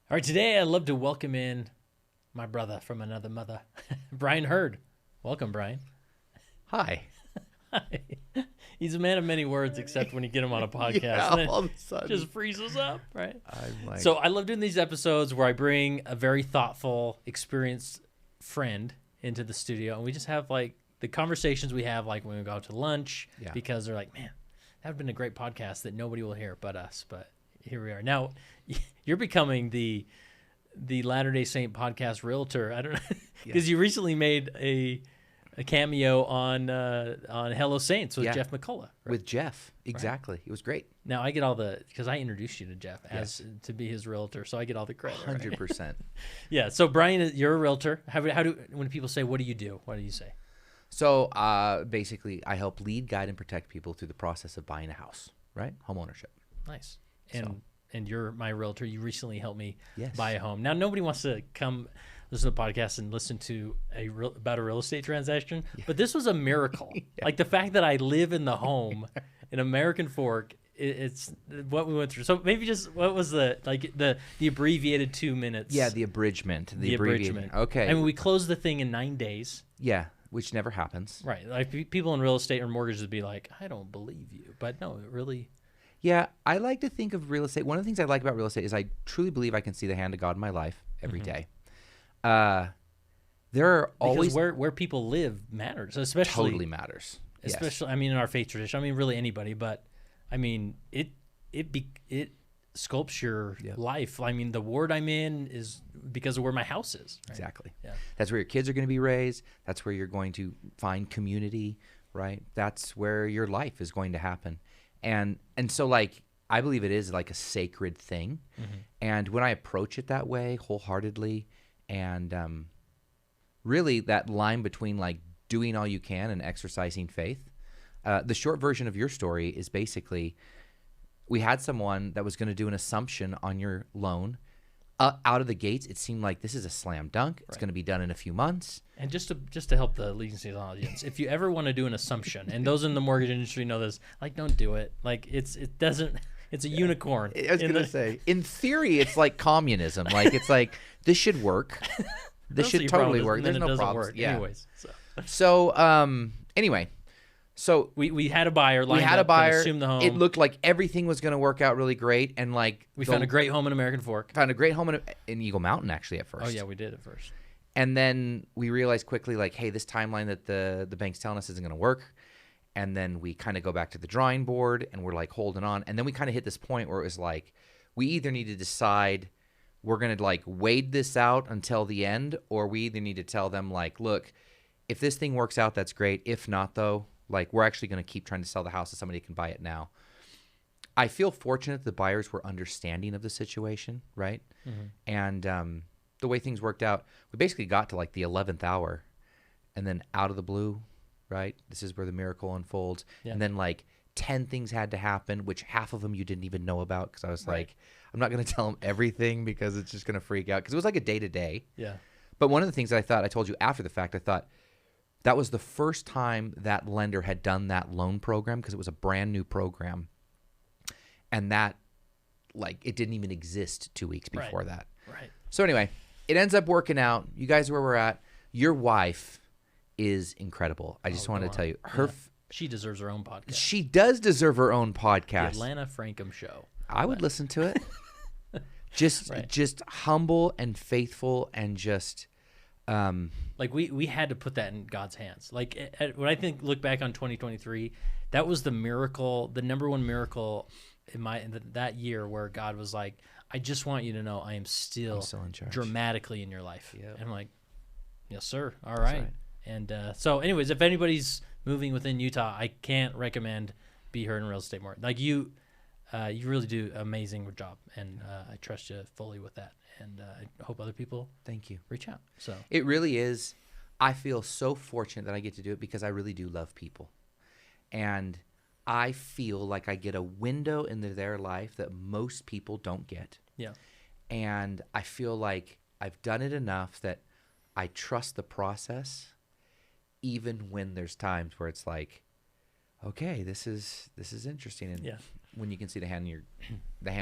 All right, today I'd love to welcome in my brother from another mother, Bryan Hurd. Welcome, Bryan. Hi. He's a man of many words, except when you get him on a podcast. Yeah, and then all of a sudden. just freezes up, right? I'm like, So I love doing these episodes where I bring a very thoughtful, experienced friend into the studio, and we just have like the conversations we have like when we go out to lunch, Yeah. because they're like, man, that would have been a great podcast that nobody will hear but us. But here we are. Now, you're becoming the Latter-day Saint podcast realtor. I don't know, because you recently made a cameo on Hello Saints with Yeah. Jeff McCullough. Right? with Jeff. Exactly. It was great. Now I get all the, because I introduced you to Jeff as to be his realtor, so I get all the credit. Right? 100%. Yeah. So Bryan, you're a realtor. How do when people say, "What do you do?" What do you say? So basically, I help lead, guide, and protect people through the process of buying a house, right? Home ownership. Nice. And you're my realtor. You recently helped me Yes. buy a home. Now nobody wants to come listen to the podcast and listen to about a real estate transaction, but this was a miracle. Like the fact that I live in the home in American Fork. It's what we went through. So maybe just what was the abbreviated 2 minutes? Yeah, the abridgment. The abridgment. Okay. I mean, we closed the thing in 9 days. Yeah, which never happens. Right. Like people in real estate or mortgages would be like, I don't believe you. But no, it really. Yeah, I like to think of real estate. One of the things I like about real estate is I truly believe I can see the hand of God in my life every day. There are always because where people live matters, especially totally matters. Especially, I mean, in our faith tradition. I mean, really anybody, but I mean, it sculpts your life. I mean, the ward I'm in is because of where my house is. Right? Exactly. Yeah. That's where your kids are going to be raised. That's where you're going to find community, right? That's where your life is going to happen. And so like I believe it is like a sacred thing. And when I approach it that way wholeheartedly, and really that line between like doing all you can and exercising faith, the short version of your story is basically we had someone that was going to do an assumption on your loan. Out of the gates, it seemed like this is a slam dunk. It's going to be done in a few months. And just to help the Legion audience, if you ever want to do an assumption, and those in the mortgage industry know this, like don't do it. Like it's a unicorn. I was going to say, in theory, it's like communism. Like it's like this should work. This should totally work. There's no problems. Yeah. Anyways, so anyway. So we had a buyer. We had a buyer. Assume the home. It looked like everything was going to work out really great, and like we found a great home in American Fork. Found a great home in Eagle Mountain actually at first. Oh yeah, we did at first. And then we realized quickly, like, hey, this timeline that the bank's telling us isn't going to work. And then we kind of go back to the drawing board, and we're like holding on. And then we kind of hit this point where it was like, we either need to decide we're going to like wade this out until the end, or we either need to tell them like, look, if this thing works out, that's great. If not, though. Like, we're actually going to keep trying to sell the house so somebody can buy it now. I feel fortunate the buyers were understanding of the situation, right? And the way things worked out, we basically got to like the 11th hour, and then out of the blue, right? This is where the miracle unfolds. Yeah. And then like 10 things had to happen, which half of them you didn't even know about, because I was like, I'm not going to tell them everything because it's just going to freak out, because it was like a day-to-day. Yeah. But one of the things that I told you after the fact, I thought, that was the first time that lender had done that loan program, because it was a brand new program. And that, like, it didn't even exist 2 weeks before that. Right. So anyway, it ends up working out. You guys are where we're at. Your wife is incredible. I just wanted to tell you. She deserves her own podcast. She does deserve her own podcast. The Atlanta Frankham Show. I would listen to it. Just humble and faithful, and just... like we had to put that in God's hands. Like when I look back on 2023, that was the miracle, the number one miracle in that year, where God was like, I just want you to know I am still in charge, dramatically in your life. Yep. And I'm like, yes, sir. All That's right. And so anyways, if anybody's moving within Utah, I can't recommend Be Heard in Real Estate more. Like you really do an amazing job, and I trust you fully with that. And I hope other people thank you reach out. So it really is. I feel so fortunate that I get to do it, because I really do love people, and I feel like I get a window into their life that most people don't get. Yeah. And I feel like I've done it enough that I trust the process, even when there's times where it's like, okay, this is interesting, and when you can see the hand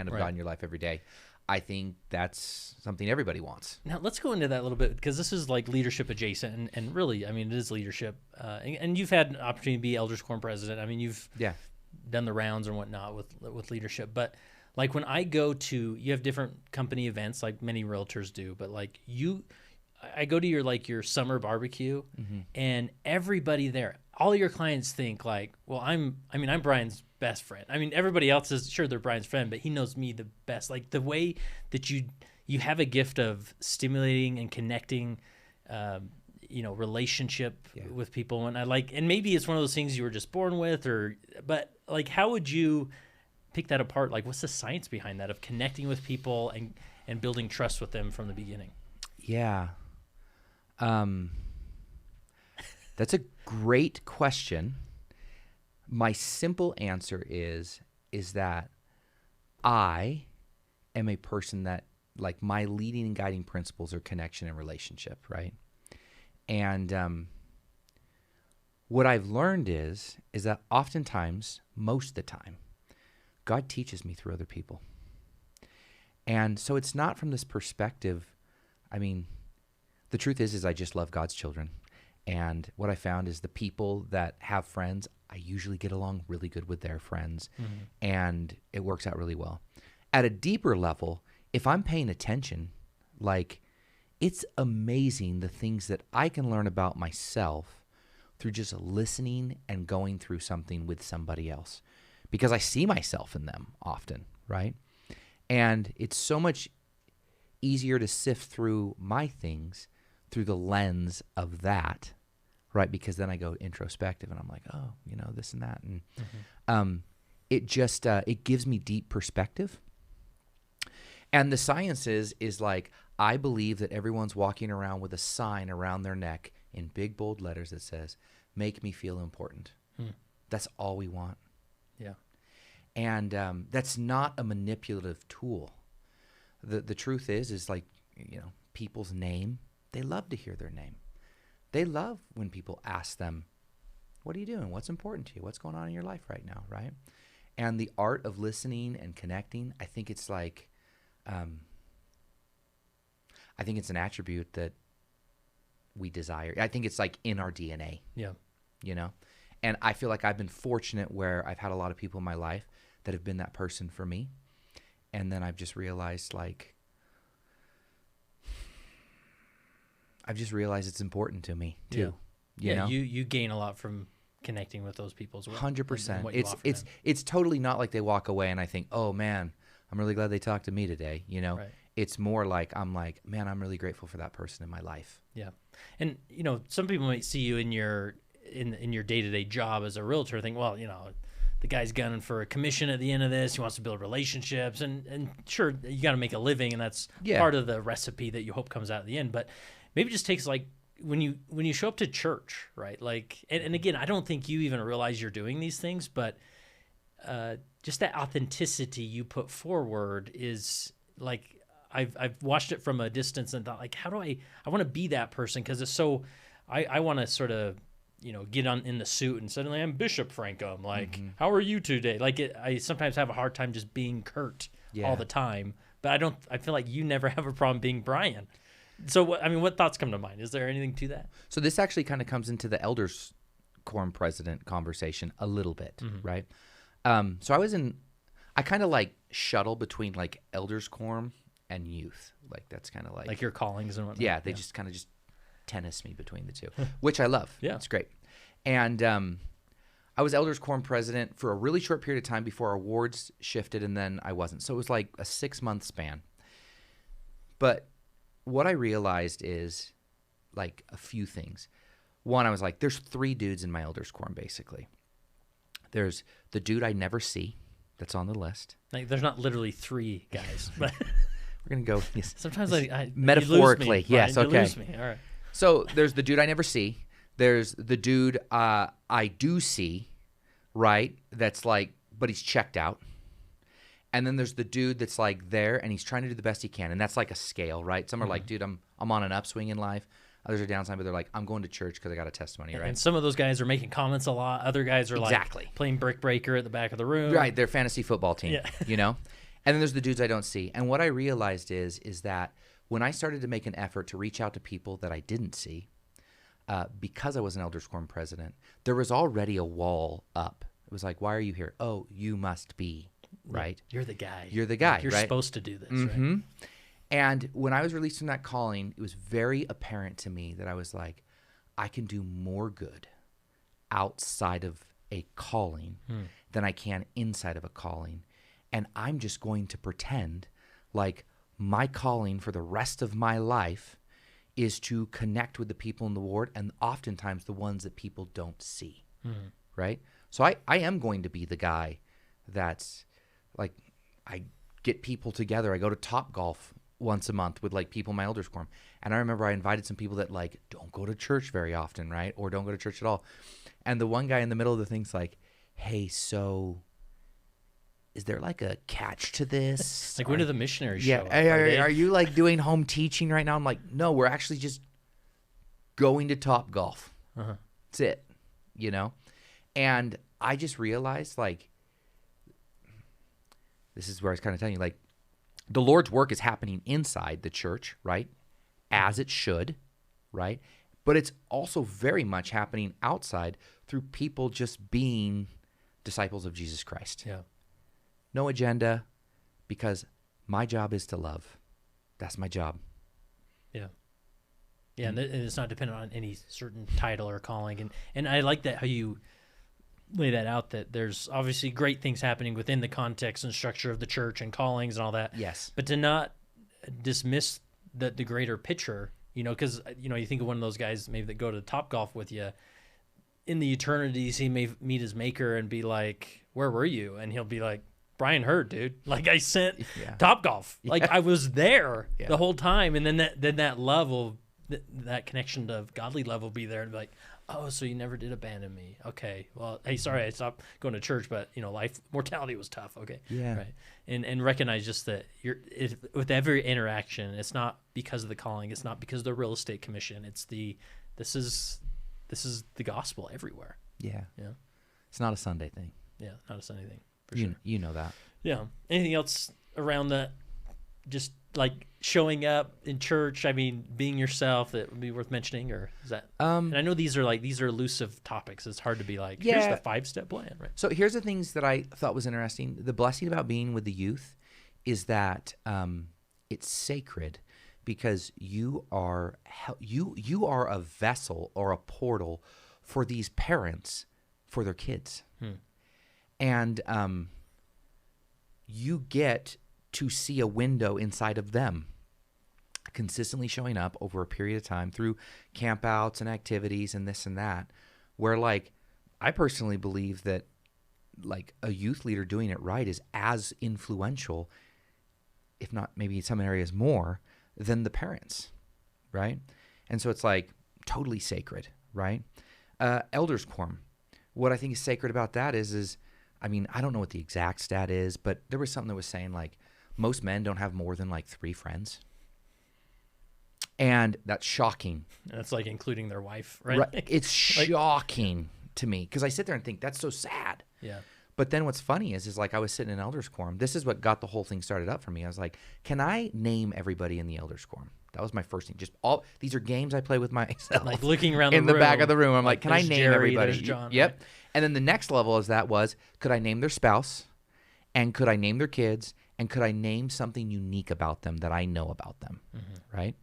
of God in your life every day. I think that's something everybody wants. Now let's go into that a little bit, because this is like leadership adjacent, and really, I mean, it is leadership. And you've had an opportunity to be Elders Quorum president. I mean, you've done the rounds and whatnot with leadership. But like when I go to, you have different company events like many realtors do, but like I go to your summer barbecue, and everybody there, all your clients think like, well, I'm Bryan's best friend. I mean, everybody else is sure they're Bryan's friend, but he knows me the best. Like the way that you have a gift of stimulating and connecting, relationship with people. And maybe it's one of those things you were just born with, but like, how would you pick that apart? Like, what's the science behind that of connecting with people and building trust with them from the beginning? Yeah. That's a great question. My simple answer is that I am a person that, like, my leading and guiding principles are connection and relationship, right? And what I've learned is that oftentimes, most of the time, God teaches me through other people. And so it's not from this perspective. I mean, the truth is I just love God's children. And what I found is the people that have friends, I usually get along really good with their friends, and it works out really well. At a deeper level, if I'm paying attention, like, it's amazing the things that I can learn about myself through just listening and going through something with somebody else, because I see myself in them often, right? And it's so much easier to sift through my things through the lens of that, right? Because then I go introspective and I'm like, oh, this and that. And it just, it gives me deep perspective. And the science is like, I believe that everyone's walking around with a sign around their neck in big, bold letters that says, make me feel important. That's all we want. Yeah. And that's not a manipulative tool. The truth is like, people's name, they love to hear their name. They love when people ask them, what are you doing? What's important to you? What's going on in your life right now, right? And the art of listening and connecting, I think it's like, I think it's an attribute that we desire. I think it's like in our DNA. Yeah. And I feel like I've been fortunate where I've had a lot of people in my life that have been that person for me. And then I've just realized, like, it's important to me too. Yeah. You gain a lot from connecting with those people as well. 100%. It's totally not like they walk away and I think, oh man, I'm really glad they talked to me today. Right. It's more like, I'm like, man, I'm really grateful for that person in my life. Yeah. And, some people might see you in your day-to-day job as a realtor think, well, the guy's gunning for a commission at the end of this. He wants to build relationships, and sure, you got to make a living, and that's part of the recipe that you hope comes out at the end. But maybe it just takes, like, when you show up to church, right? Like, and again, I don't think you even realize you're doing these things, but just that authenticity you put forward is like, I've watched it from a distance and thought, like, how do I want to be that person, because it's so I want to sort of get on in the suit and suddenly I'm Bishop Franco. I'm like, how are you today? Like, I sometimes have a hard time just being Kurt all the time, but I feel like you never have a problem being Bryan. So what thoughts come to mind? Is there anything to that? So this actually kind of comes into the Elders Quorum president conversation a little bit, right? So I kind of like shuttle between like Elders Quorum and youth. Like, that's kind of like your callings and whatnot. Yeah, they just kind of just tennis me between the two, which I love. Yeah, it's great. And I was Elders Quorum president for a really short period of time before our awards shifted, and then I wasn't. So it was like a 6-month span. But what I realized is, like, a few things. One, I was like, there's 3 dudes in my Elders Quorum, basically. There's the dude I never see that's on the list. Like, there's not literally 3 guys, but we're going to go sometimes I metaphorically. You lose me, yes, Bryan, okay. You lose me. All right. So there's the dude I never see. There's the dude I do see, right? That's like, but he's checked out. And then there's the dude that's like there and he's trying to do the best he can. And that's like a scale, right? Some are like, dude, I'm on an upswing in life. Others are downside, but they're like, I'm going to church because I got a testimony, right? And some of those guys are making comments a lot. Other guys are like playing brick breaker at the back of the room. Right, their fantasy football team, And then there's the dudes I don't see. And what I realized is that when I started to make an effort to reach out to people that I didn't see, because I was an Elders Quorum president, there was already a wall up. It was like, why are you here? Oh, you must be, right? You're the guy. You're the guy, Like, you're right? supposed to do this, Mm-hmm. right? And when I was released from that calling, it was very apparent to me that I was like, I can do more good outside of a calling than I can inside of a calling. And I'm just going to pretend like my calling for the rest of my life is to connect with the people in the ward, and oftentimes the ones that people don't see, right? So I am going to be the guy that's like, I get people together. I go to Topgolf once a month with like people in my Elders Quorum. And I remember I invited some people that like don't go to church very often, right? Or don't go to church at all. And the one guy in the middle of the thing's like, hey, so is there like a catch to this? Like, when do the missionaries show Yeah, up? are you like doing home teaching right now? I'm like, no, we're actually just going to Topgolf. That's it, you know? And I just realized, like, this is where I was kind of telling you, like, the Lord's work is happening inside the church, right? As it should, right? But it's also very much happening outside through people just being disciples of Jesus Christ. Yeah. No agenda, because my job is to love. That's my job. Yeah. Yeah, and it's not dependent on any certain title or calling. And I like that how you lay that out, that there's obviously great things happening within the context and structure of the church and callings and all that. Yes. But to not dismiss the greater picture, you know, because, you know, you think of one of those guys maybe that go to Topgolf with you. In the eternities, he may meet his maker and be like, where were you? And he'll be like, Bryan Hurd, dude. Like, I sent Topgolf. Like, I was there the whole time. And then that love will, that connection of godly love will be there and be like, oh, so you never did abandon me. Okay. Well, hey, sorry I stopped going to church, but, you know, mortality was tough. Okay. Yeah. Right. And recognize just that with every interaction, it's not because of the calling. It's not because of the real estate commission. It's this is the gospel everywhere. Yeah. Yeah. It's not a Sunday thing. Yeah. Not a Sunday thing. For sure. You know that. Yeah. Anything else around that? Just like showing up in church, I mean, being yourself, that would be worth mentioning, or is that? And I know these are elusive topics. It's hard to be like, here's the 5-step plan, right? So here's the things that I thought was interesting. The blessing about being with the youth is that it's sacred, because you are a vessel or a portal for these parents for their kids, and you get to see a window inside of them, consistently showing up over a period of time through campouts and activities and this and that, where, like, I personally believe that, like, a youth leader doing it right is as influential, if not maybe in some areas more, than the parents, right? And so it's like totally sacred, right? Elders Quorum. What I think is sacred about that is I mean, I don't know what the exact stat is, but there was something that was saying, like, most men don't have more than like 3 friends. And that's shocking. That's like including their wife, right? It's shocking to me, because I sit there and think that's so sad. Yeah. But then what's funny is like I was sitting in Elders Quorum. This is what got the whole thing started up for me. I was like, can I name everybody in the Elders Quorum? That was my first thing. Just these are games I play with myself. Like looking around in the back of the room. I'm like, can I name Jerry, everybody? there's John, Yep. right? And then the next level is that was, could I name their spouse? And could I name their kids? And could I name something unique about them that I know about them? Right?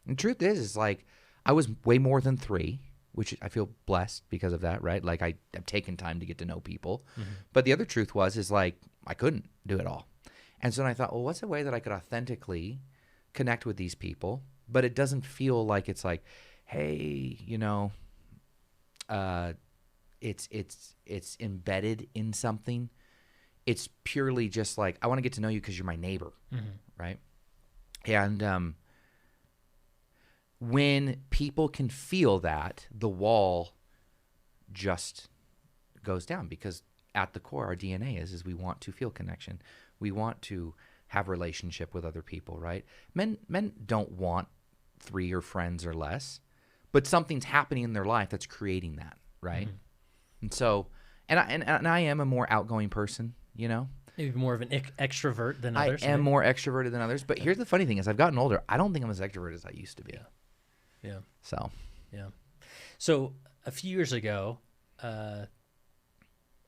And the truth is like, I was way more than 3, which I feel blessed because of that, right? Like, I've taken time to get to know people. But the other truth is like, I couldn't do it all. And so then I thought, well, what's a way that I could authentically connect with these people, but it doesn't feel like it's like, hey, you know, it's embedded in something. It's purely just like, I want to get to know you because you're my neighbor, right? And when people can feel that, the wall just goes down, because at the core, our DNA is we want to feel connection. We want to have relationship with other people, right? Men don't want 3 or friends or less, but something's happening in their life that's creating that, right? And so, and I am a more outgoing person, you know, Maybe more of an extrovert than I others. am right? more extroverted than others. But here's the funny thing: as I've gotten older, I don't think I'm as extroverted as I used to be. Yeah. So Yeah. So a few years ago, I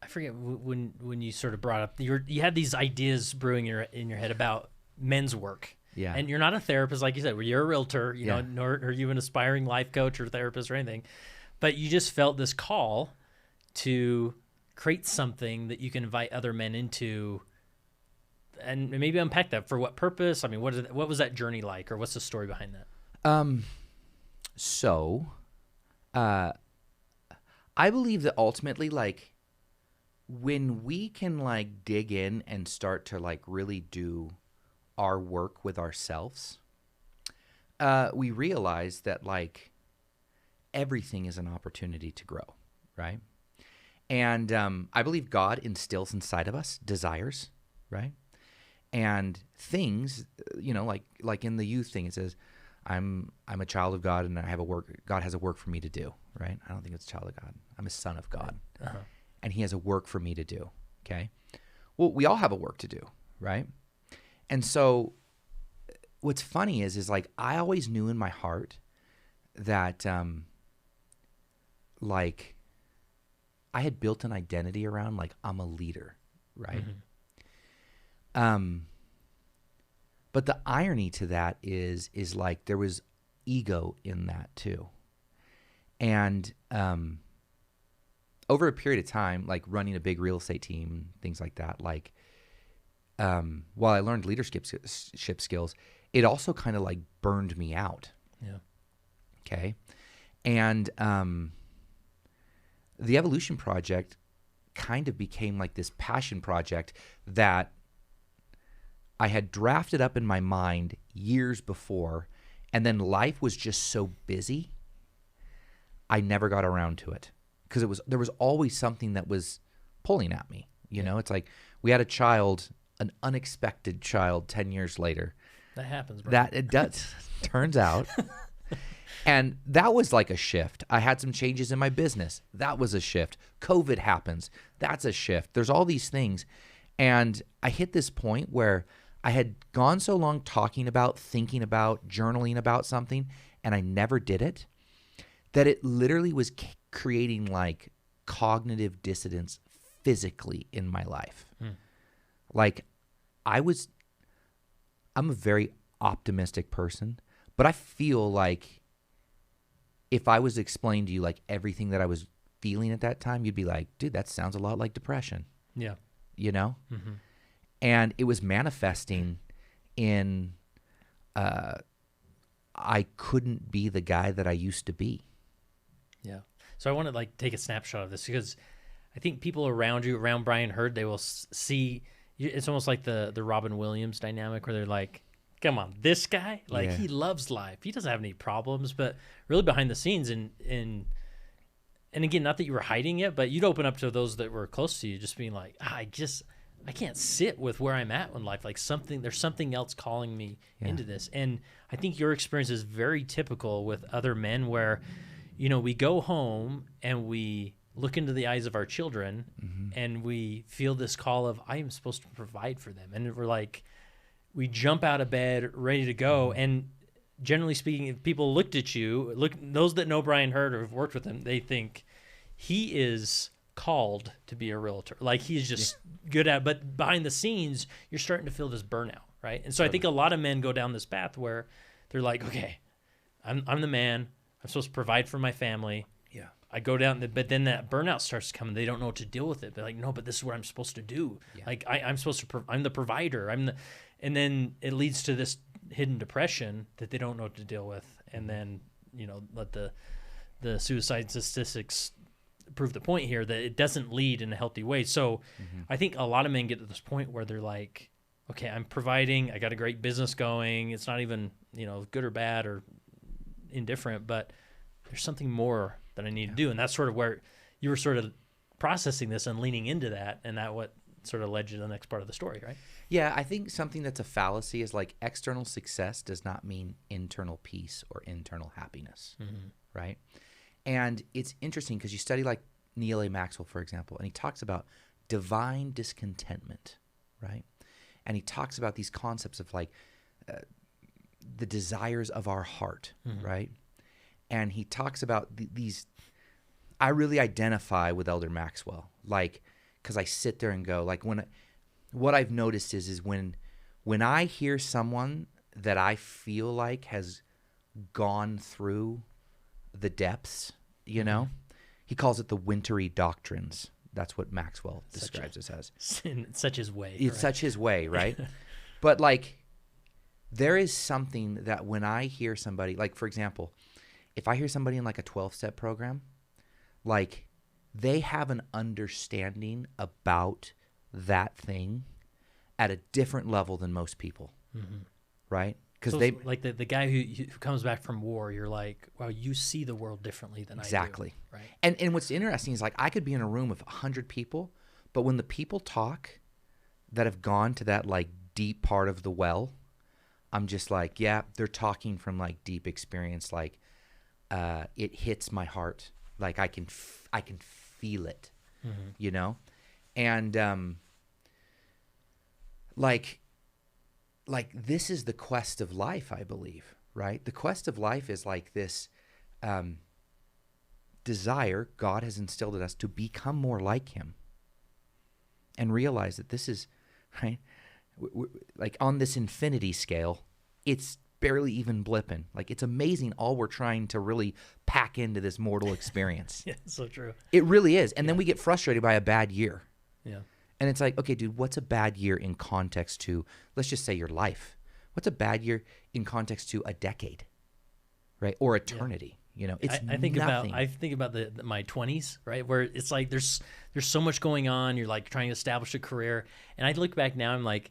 forget when you sort of brought up you had these ideas brewing in your head about men's work. yeah, And you're not a therapist, like you said. You're a realtor, you know, Yeah. nor are you an aspiring life coach or therapist or anything. But you just felt this call to create something that you can invite other men into, and maybe unpack that. For what purpose? I mean, what was that journey like, or what's the story behind that? So, I believe that ultimately, like, when we can like dig in and start to like really do our work with ourselves, we realize that like everything is an opportunity to grow, right? And I believe God instills inside of us desires, right? And things, you know, like in the youth thing, it says, I'm a child of God and I have a work. God has a work for me to do, right? I don't think it's a child of God. I'm a son of God, and He has a work for me to do. Okay, well, we all have a work to do, right? And so, what's funny is like I always knew in my heart that, like, I had built an identity around like I'm a leader, right? But the irony to that is like there was ego in that too. And over a period of time, like running a big real estate team, things like that, like while I learned leadership skills, it also kind of like burned me out. Yeah. Okay. And the Evolution Project kind of became like this passion project that I had drafted up in my mind years before, and then life was just so busy, I never got around to it because there was always something that was pulling at me. You know, it's like we had a child, an unexpected child 10 years later. That happens, bro. That it does, turns out. And that was like a shift. I had some changes in my business. That was a shift. COVID happens. That's a shift. There's all these things. And I hit this point where I had gone so long talking about, thinking about, journaling about something, and I never did it, that it literally was creating like cognitive dissonance physically in my life. Like I'm a very optimistic person, but I feel like if I was to explain to you like everything that I was feeling at that time, you'd be like, dude, that sounds a lot like depression. Yeah. You know? And it was manifesting in I couldn't be the guy that I used to be. Yeah. So I want to like take a snapshot of this because I think people around you, around Bryan Hurd, they will see. It's almost like the Robin Williams dynamic where they're like, come on, this guy, like he loves life. He doesn't have any problems, but really behind the scenes and again, not that you were hiding it, but you'd open up to those that were close to you, just being like, I can't sit with where I'm at in life. Like there's something else calling me into this. And I think your experience is very typical with other men where, you know, we go home and we look into the eyes of our children and we feel this call of, I am supposed to provide for them. And we're like, we jump out of bed ready to go. And generally speaking, if people looked at you, those that know Bryan Hurd or have worked with him, they think he is called to be a realtor. Like he's just good at, but behind the scenes, you're starting to feel this burnout, right? And so I think a lot of men go down this path where they're like, okay, I'm the man. I'm supposed to provide for my family. Yeah. I go down, but then that burnout starts to come and they don't know what to deal with it. They're like, no, but this is what I'm supposed to do. Yeah. Like I'm supposed to, I'm the provider. And then it leads to this hidden depression that they don't know what to deal with. And then, you know, let the suicide statistics prove the point here that it doesn't lead in a healthy way. So I think a lot of men get to this point where they're like, okay, I'm providing, I got a great business going. It's not even, you know, good or bad or indifferent, but there's something more that I need to do. And that's sort of where you were sort of processing this and leaning into that. And that what sort of led you to the next part of the story, right? Yeah, I think something that's a fallacy is like external success does not mean internal peace or internal happiness, right? And it's interesting because you study like Neil A. Maxwell, for example, and he talks about divine discontentment, right? And he talks about these concepts of like the desires of our heart, right? And he talks about these. I really identify with Elder Maxwell, like, because I sit there and go, like, what I've noticed is when I hear someone that I feel like has gone through the depths, you know, he calls it the wintry doctrines. That's what Maxwell describes us as. It's such his way. It's such his way, right? But like, there is something that when I hear somebody, like, for example, if I hear somebody in like a 12-step program, like, they have an understanding about that thing at a different level than most people, right? Because so they like the guy who comes back from war, you're like, wow, you see the world differently than exactly. I do. Right. And what's interesting is, like, I could be in a room of 100 people, but when the people talk that have gone to that like deep part of the well, I'm just like, yeah, they're talking from like deep experience. Like, it hits my heart. Like, I can feel it, you know? And, like this is the quest of life, I believe, right? The quest of life is like this, desire God has instilled in us to become more like him and realize that this is, right? Like, on this infinity scale, it's barely even blipping. Like, it's amazing all we're trying to really pack into this mortal experience. Yeah, so true. It really is. And then we get frustrated by a bad year. Yeah. And it's like, okay, dude, what's a bad year in context to, let's just say, your life? What's a bad year in context to a decade, right? Or eternity? You know, it's I think nothing. about my 20s, right? Where it's like there's so much going on. You're like trying to establish a career. And I look back now, I'm like,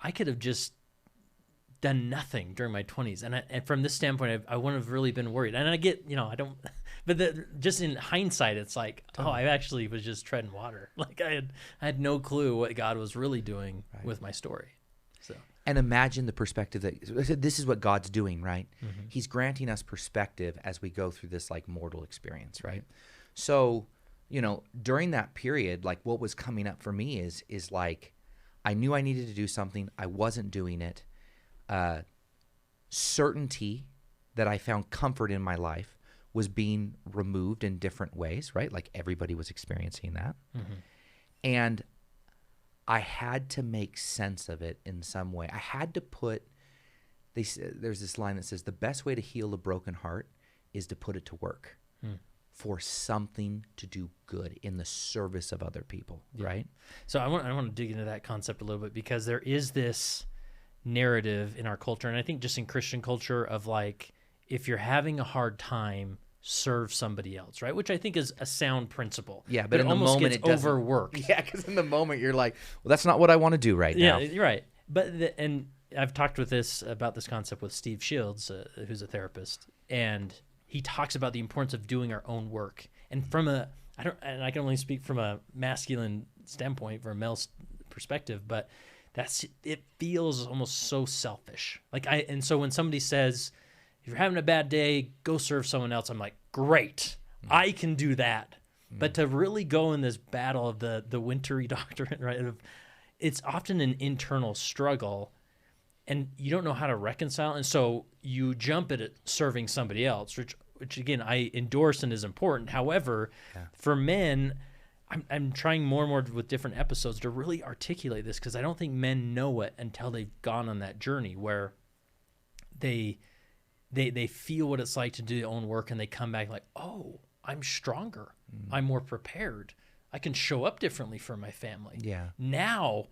I could have just done nothing during my 20s. And from this standpoint, I wouldn't have really been worried. And I get, I don't, but just in hindsight, it's like, oh, I actually was just treading water. Like, I had no clue what God was really doing with my story. So. And imagine the perspective that this is what God's doing, right? He's granting us perspective as we go through this like mortal experience, right? So, during that period, like, what was coming up for me is like, I knew I needed to do something. I wasn't doing it. Certainty that I found comfort in my life was being removed in different ways, right? Like, everybody was experiencing that. And I had to make sense of it in some way. I had to put, there's this line that says, the best way to heal a broken heart is to put it to work for something to do good in the service of other people, right? So I want to dig into that concept a little bit, because there is this narrative in our culture, and I think just in Christian culture, of like, if you're having a hard time, serve somebody else, right? Which I think is a sound principle. Yeah, but in the almost moment gets it doesn't overworked. Yeah, because in the moment you're like, well, that's not what I want to do right now. Yeah, you're right. But and I've talked about this concept with Steve Shields, who's a therapist, and he talks about the importance of doing our own work. And I can only speak from a masculine standpoint, from a male perspective, but it feels almost so selfish. So when somebody says, if you're having a bad day, go serve someone else, I'm like, great, I can do that. But to really go in this battle of the wintry doctrine, right? It's often an internal struggle, and you don't know how to reconcile. And so you jump at it serving somebody else, which again, I endorse and is important. However, for men, I'm trying more and more with different episodes to really articulate this, because I don't think men know it until they've gone on that journey where they feel what it's like to do their own work, and they come back like, oh, I'm stronger. I'm more prepared. I can show up differently for my family. Yeah. Now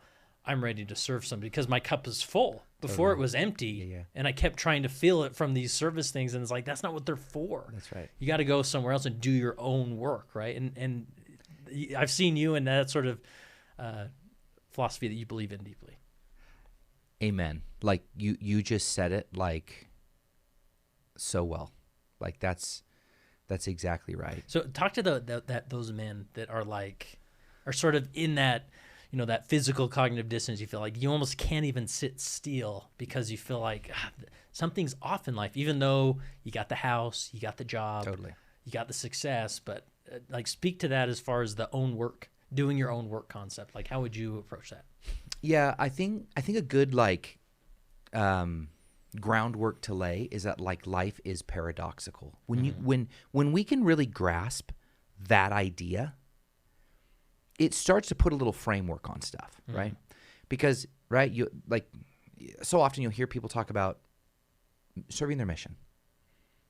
I'm ready to serve somebody because my cup is full. Before it was empty, and I kept trying to fill it from these service things, and it's like, that's not what they're for. That's right. You got to go somewhere else and do your own work, right? And I've seen you in that sort of philosophy that you believe in deeply. Amen. Like, you just said it like so well. Like, that's exactly right. So talk to those men that are sort of in that, that physical cognitive dissonance. You feel like you almost can't even sit still because you feel like something's off in life, even though you got the house, you got the job, Totally, you got the success. But speak to that as far as the own work, doing your own work concept. Like, how would you approach that? Yeah, I think a good like groundwork to lay is that like life is paradoxical. When you when we can really grasp that idea, it starts to put a little framework on stuff, right? Because right, you like so often you'll hear people talk about serving their mission.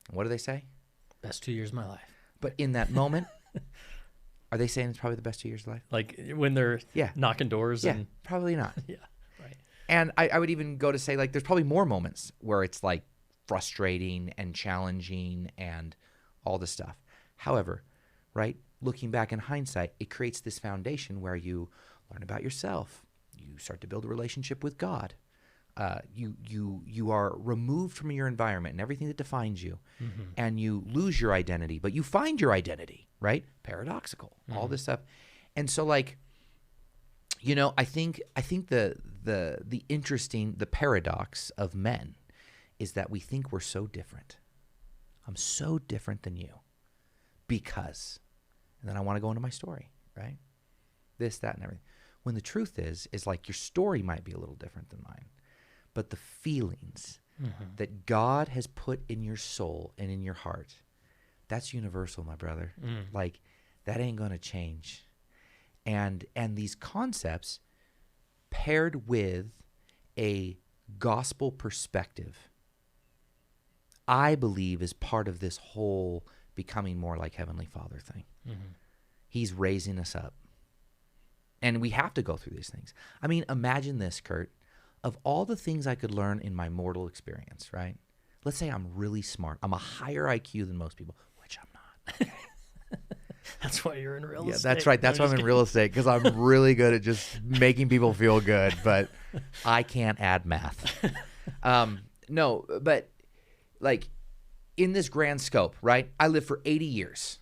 What do they say? Best 2 years of my life. But in that moment, are they saying it's probably the best 2 years of life? Like when they're knocking doors? Yeah, and probably not. Yeah, right. And I would even go to say, like, there's probably more moments where it's, like, frustrating and challenging and all this stuff. However, right, looking back in hindsight, it creates this foundation where you learn about yourself. You start to build a relationship with God. You are removed from your environment and everything that defines you, and you lose your identity, but you find your identity, right? Paradoxical, all this stuff. And so, like, you know, I think the interesting, the paradox of men is that we think we're so different. I'm so different than you because, and then I want to go into my story, right? This, that, and everything. When the truth is like your story might be a little different than mine, but the feelings that God has put in your soul and in your heart, that's universal, my brother. Like, that ain't going to change. And these concepts paired with a gospel perspective, I believe is part of this whole becoming more like Heavenly Father thing. He's raising us up. And we have to go through these things. I mean, imagine this, Kurt. Of all the things I could learn in my mortal experience, right? Let's say I'm really smart. I'm a higher IQ than most people, which I'm not. That's why you're in real estate. Yeah, that's right. That's why I'm in real estate, because I'm really good at just making people feel good, but I can't add math. No, but like in this grand scope, right? I lived for 80 years,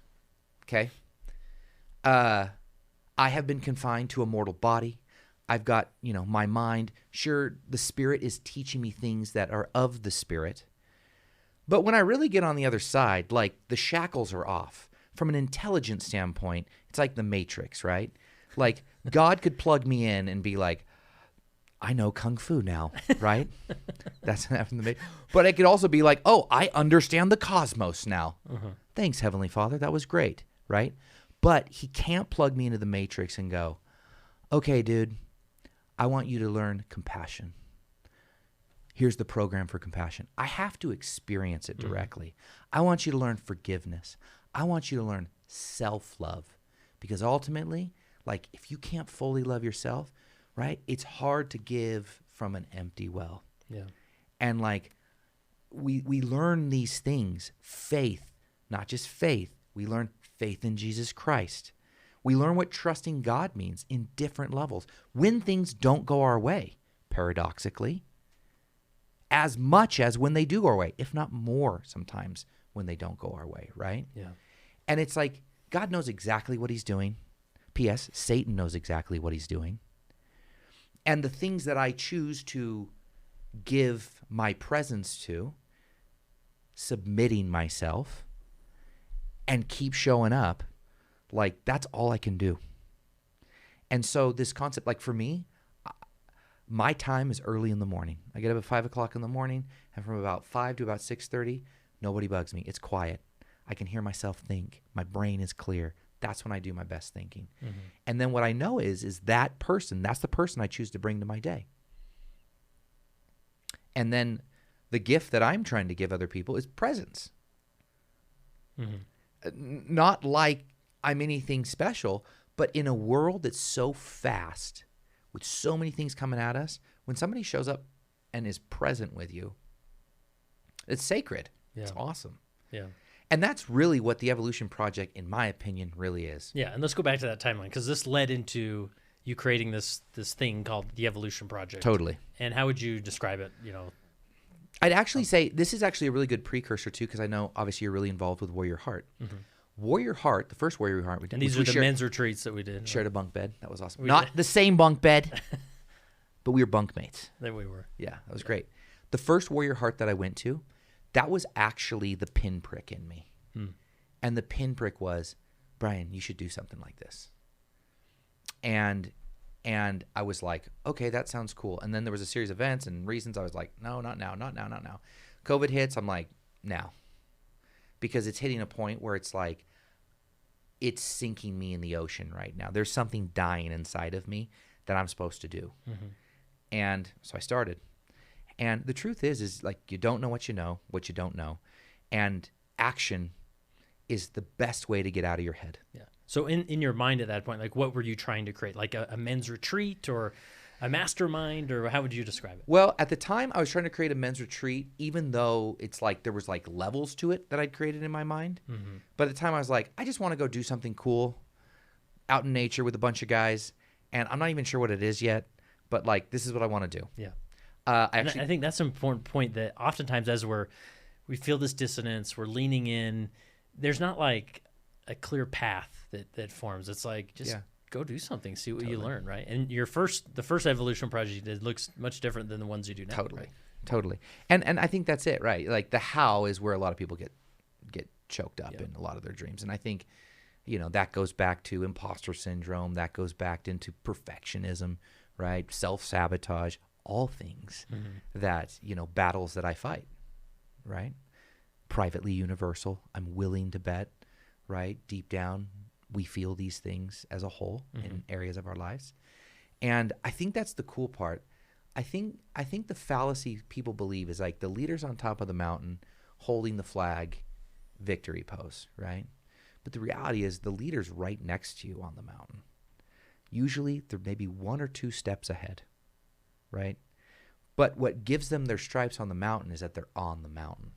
okay? I have been confined to a mortal body. I've got, you know, my mind. Sure, the Spirit is teaching me things that are of the Spirit. But when I really get on the other side, like the shackles are off. From an intelligence standpoint, it's like the Matrix, right? Like God could plug me in and be like, I know Kung Fu now, right? That's happening to me. But it could also be like, oh, I understand the cosmos now. Thanks, Heavenly Father. That was great, right? But he can't plug me into the Matrix and go, okay, dude, I want you to learn compassion. Here's the program for compassion. I have to experience it directly. I want you to learn forgiveness. I want you to learn self-love. Because ultimately, like, if you can't fully love yourself, right, it's hard to give from an empty well. Yeah. And, like, we learn these things. Faith, not just faith. We learn faith in Jesus Christ. We learn what trusting God means in different levels. When things don't go our way, paradoxically, as much as when they do go our way, if not more sometimes when they don't go our way, right? Yeah. And it's like God knows exactly what he's doing. P.S. Satan knows exactly what he's doing. And the things that I choose to give my presence to, submitting myself, and keep showing up, like, that's all I can do. And so this concept, like, for me, my time is early in the morning. I get up at 5 o'clock in the morning, and from about 5 to about 6:30, nobody bugs me. It's quiet. I can hear myself think. My brain is clear. That's when I do my best thinking. And then what I know is that person, that's the person I choose to bring to my day. And then the gift that I'm trying to give other people is presence. Not like I'm anything special, but in a world that's so fast, with so many things coming at us, when somebody shows up and is present with you, it's sacred. Yeah. It's awesome. Yeah. And that's really what the Evolution Project, in my opinion, really is. Yeah, and let's go back to that timeline, because this led into you creating this thing called the Evolution Project. Totally. And how would you describe it? You know, I'd actually say this is actually a really good precursor too, because I know obviously you're really involved with Warrior Heart. Warrior Heart, the first Warrior Heart we did. And these are the men's retreats that we did. Shared a bunk bed. That was awesome. Not the same bunk bed, but we were bunkmates. There we were. Yeah, that was great. The first Warrior Heart that I went to, that was actually the pinprick in me. And the pinprick was, Bryan, you should do something like this. And And I was like, okay, that sounds cool. And then there was a series of events and reasons I was like, no, not now, not now, not now. COVID hits. I'm like, now. Because it's hitting a point where it's like, it's sinking me in the ocean right now. There's something dying inside of me that I'm supposed to do. Mm-hmm. And so I started. And the truth is like, you don't know what you don't know. And action is the best way to get out of your head. Yeah. So in your mind at that point, like what were you trying to create? Like a men's retreat or a mastermind, or how would you describe it? Well, at the time I was trying to create a men's retreat, even though it's like there was like levels to it that I'd created in my mind. Mm-hmm. But at the time I was like, I just want to go do something cool out in nature with a bunch of guys. And I'm not even sure what it is yet, but like, this is what I want to do. Yeah. I think that's an important point, that oftentimes as we feel this dissonance, we're leaning in, there's not like a clear path that forms. It's like, just go do something, see what you learn, right? And the first evolution project you did looks much different than the ones you do now. Totally. And I think that's it, right? Like the how is where a lot of people get choked up in a lot of their dreams. And I think, that goes back to imposter syndrome, that goes back into perfectionism, right? Self-sabotage, all things that, battles that I fight, right? Privately universal, I'm willing to bet, right? Deep down, we feel these things as a whole in areas of our lives. And I think that's the cool part. I think the fallacy people believe is like the leader's on top of the mountain holding the flag, victory pose, right? But the reality is the leader's right next to you on the mountain. Usually they're maybe 1 or 2 steps ahead, right? But what gives them their stripes on the mountain is that they're on the mountain.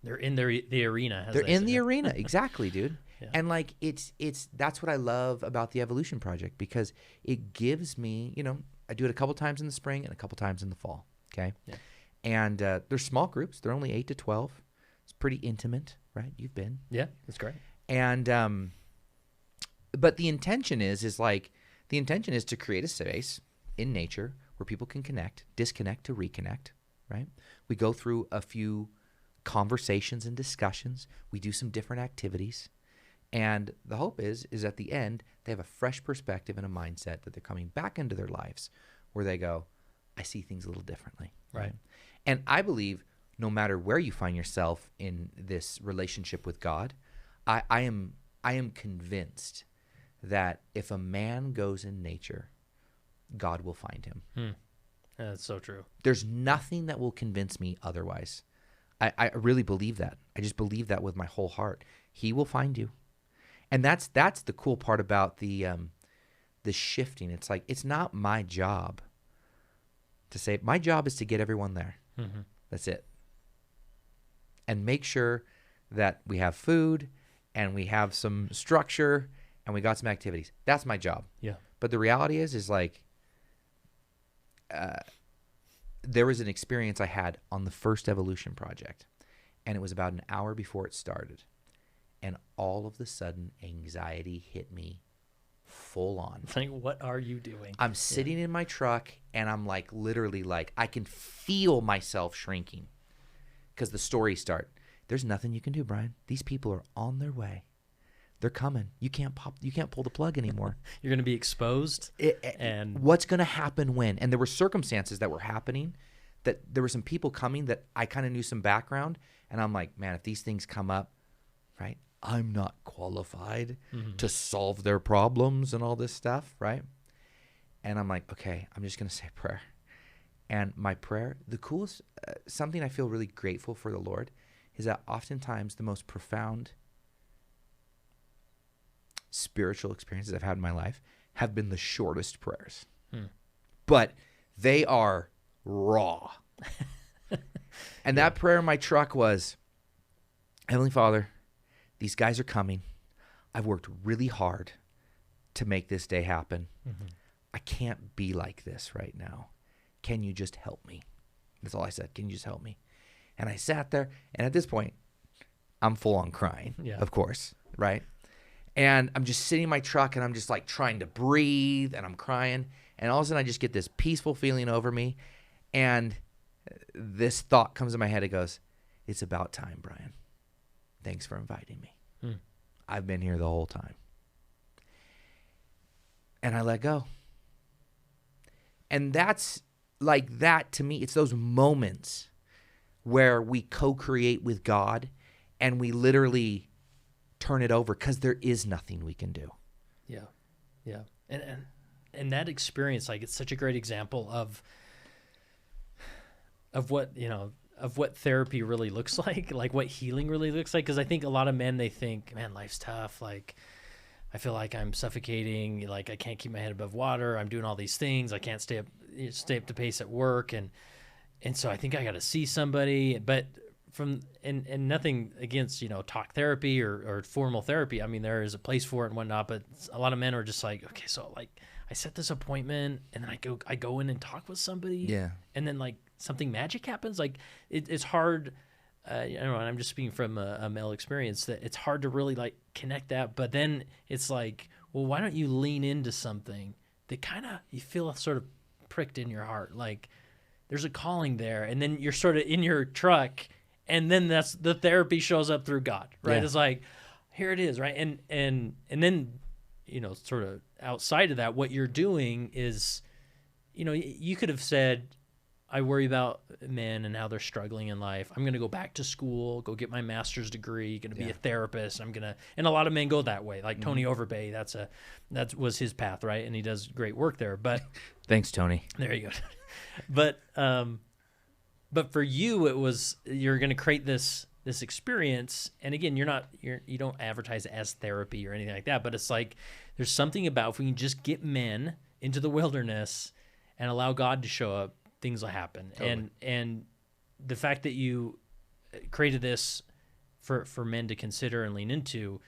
They're in the arena. They're in the arena. Exactly, dude. Yeah. And like, it's that's what I love about the Evolution Project, because it gives me, I do it a couple times in the spring and a couple times in the fall. Okay. Yeah. And they're small groups. They're only 8 to 12. It's pretty intimate, right? You've been. Yeah, that's great. And, but the intention is to create a space in nature where people can connect, disconnect to reconnect, right? We go through a few conversations and discussions. We do some different activities. And the hope is at the end, they have a fresh perspective and a mindset that they're coming back into their lives where they go, I see things a little differently. Right. And I believe no matter where you find yourself in this relationship with God, I am convinced that if a man goes in nature, God will find him. That's so true. There's nothing that will convince me otherwise. I really believe that. I just believe that with my whole heart. He will find you. And that's the cool part about the shifting. It's like, it's not my job to say, my job is to get everyone there. Mm-hmm. That's it. And make sure that we have food and we have some structure and we got some activities. That's my job. Yeah. But the reality is like, there was an experience I had on the first Evolution Project, and it was about an hour before it started. And all of a sudden, anxiety hit me full on. It's like, what are you doing? I'm sitting in my truck, and I'm like, literally, like, I can feel myself shrinking because the stories start. There's nothing you can do, Bryan. These people are on their way. They're coming. You can't pull the plug anymore. You're going to be exposed. And what's going to happen when? And there were circumstances that were happening, that there were some people coming that I kind of knew some background. And I'm like, man, if these things come up, right, I'm not qualified to solve their problems and all this stuff, right? And I'm like, okay, I'm just going to say a prayer. And my prayer, the coolest, something I feel really grateful for the Lord is that oftentimes the most profound spiritual experiences I've had in my life have been the shortest prayers. But they are raw. And that prayer in my truck was, Heavenly Father, these guys are coming. I've worked really hard to make this day happen. I can't be like this right now. Can you just help me? That's all I said. Can you just help me? And I sat there, and at this point, I'm full on crying, of course, right? And I'm just sitting in my truck, and I'm just like trying to breathe, and I'm crying. And all of a sudden, I just get this peaceful feeling over me. And this thought comes in my head. It goes, it's about time, Bryan. Thanks for inviting me. I've been here the whole time. And I let go. And that's like that to me. It's those moments where we co-create with God and we literally turn it over because there is nothing we can do. Yeah. Yeah. And that experience, like, it's such a great example of what, of what therapy really looks like what healing really looks like. Because I think a lot of men, they think, man, life's tough. Like, I feel like I'm suffocating. Like, I can't keep my head above water. I'm doing all these things. I can't stay up to pace at work. And so I think I got to see somebody. But and nothing against, talk therapy or formal therapy. I mean, there is a place for it and whatnot. But a lot of men are just like, okay, so like I set this appointment and then I go in and talk with somebody. Yeah. And then like something magic happens. Like it's hard. I don't know, and I'm just speaking from a male experience, that it's hard to really like connect that. But then it's like, well, why don't you lean into something that kind of you feel sort of pricked in your heart, like there's a calling there, and then you're sort of in your truck, and then that's the therapy shows up through God, right? Yeah. It's like, here it is, right? And then sort of outside of that, what you're doing is, you could have said, I worry about men and how they're struggling in life. I'm going to go back to school, go get my master's degree, going to be a therapist. And a lot of men go that way. Like Tony Overbay, that was his path, right? And he does great work there. But thanks, Tony. There you go. But for you, it was, you're going to create this experience. And again, you don't advertise it as therapy or anything like that. But it's like, there's something about if we can just get men into the wilderness and allow God to show up, things will happen. Totally. And the fact that you created this for men to consider and lean into,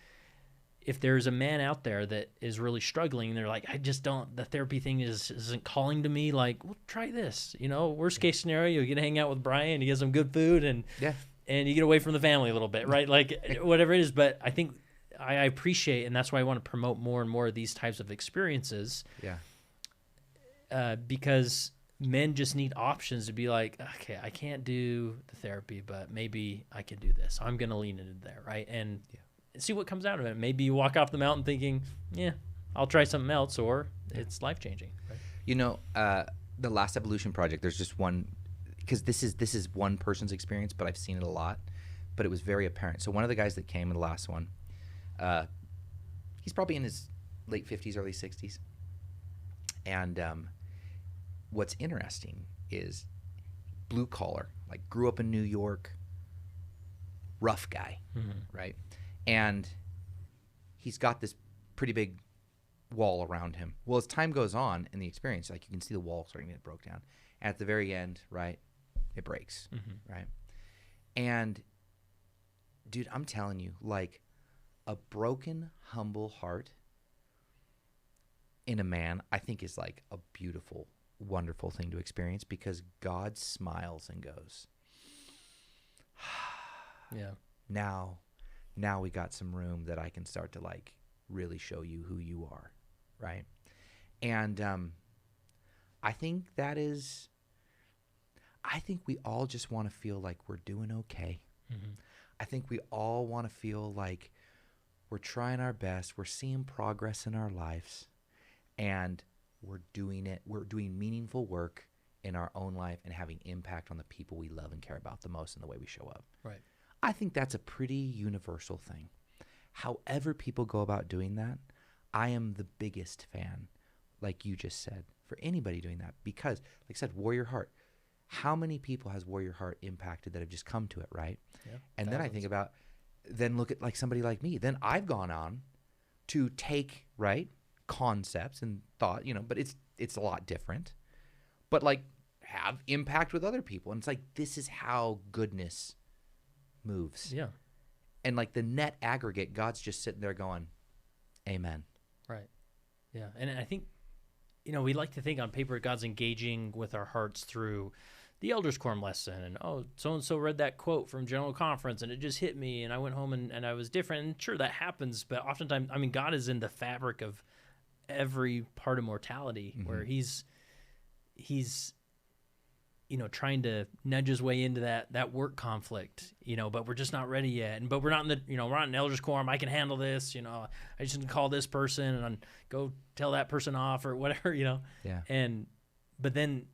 if there's a man out there that is really struggling, they're like, the therapy thing isn't calling to me, like, well, try this. Worst case scenario, you get to hang out with Bryan, you get some good food, and you get away from the family a little bit, right? Like, whatever it is. But I think I appreciate, and that's why I want to promote more and more of these types of experiences. Yeah. Because men just need options to be like, okay, I can't do the therapy, but maybe I can do this. I'm going to lean into there, right? And see what comes out of it. Maybe you walk off the mountain thinking, yeah, I'll try something else, or it's life-changing. Right? The Last Evolution Project, there's just one, because this is one person's experience, but I've seen it a lot, but it was very apparent. So one of the guys that came in the last one, he's probably in his late 50s, early 60s. And what's interesting is blue collar, like grew up in New York, rough guy, right? And he's got this pretty big wall around him. Well, as time goes on in the experience, like you can see the wall starting to get broke down. And at the very end, right, it breaks, right? And dude, I'm telling you, like a broken, humble heart in a man, I think is like a beautiful, wonderful thing to experience, because God smiles and goes, yeah, now we got some room that I can start to like really show you who you are, right? And I think we all just want to feel like we're doing okay. I think we all want to feel like we're trying our best, we're seeing progress in our lives, and we're doing meaningful work in our own life and having impact on the people we love and care about the most in the way we show up. Right. I think that's a pretty universal thing. However people go about doing that, I am the biggest fan, like you just said, for anybody doing that. Because, like I said, Warrior Heart, how many people has Warrior Heart impacted that have just come to it, right? Yeah, and thousands. Then I think about, then look at like somebody like me. Then I've gone on to take, right, concepts and thought, but it's a lot different, but like have impact with other people. And it's like, this is how goodness moves. Yeah. And like the net aggregate, God's just sitting there going, amen. Right. Yeah. And I think, we like to think on paper God's engaging with our hearts through the Elders Quorum lesson, and so-and-so read that quote from General Conference and it just hit me and I went home and I was different. And sure, that happens, but oftentimes, God is in the fabric of every part of mortality, where he's trying to nudge his way into that work conflict, but we're just not ready yet. But we're not in we're not in Elders Quorum. I can handle this, I just need to call this person and go tell that person off or whatever, Yeah. And but then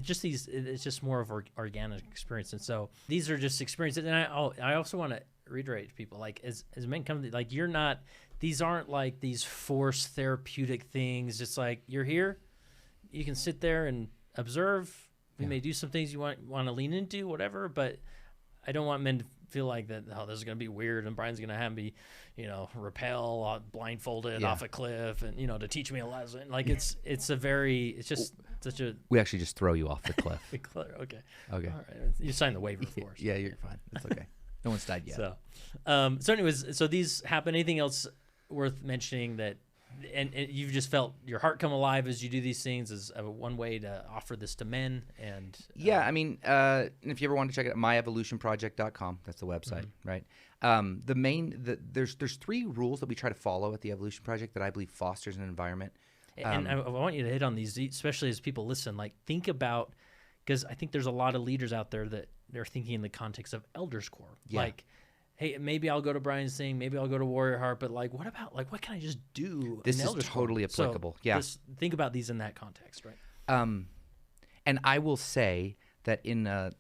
just these, it's just more of organic experience. And so these are just experiences. And I also want to reiterate to people, like as men come, like these aren't like these forced therapeutic things. Just like you're here, you can sit there and observe. We may do some things you want to lean into, whatever, but I don't want men to feel like that, oh, this is going to be weird and Bryan's going to have me, rappel blindfolded off a cliff and, to teach me a lesson. Like it's just such a... We actually just throw you off the cliff. Okay. Okay. All right. You signed the waiver for us. Yeah, you're fine. It's okay. No one's died yet. So anyways, so these happen. Anything else worth mentioning that, and you've just felt your heart come alive as you do these things is one way to offer this to men. And I mean, if you ever want to check it out, myevolutionproject.com, that's the website, right? There's 3 rules that we try to follow at the Evolution Project that I believe fosters an environment. And I want you to hit on these, especially as people listen, like think about, because I think there's a lot of leaders out there that they're thinking in the context of Elders Quorum. Yeah. Like, hey, maybe I'll go to Bryan's thing, maybe I'll go to Warrior Heart, but like, what about, like, what can I just do? This is totally applicable. So think about these in that context, right? And I will say that in a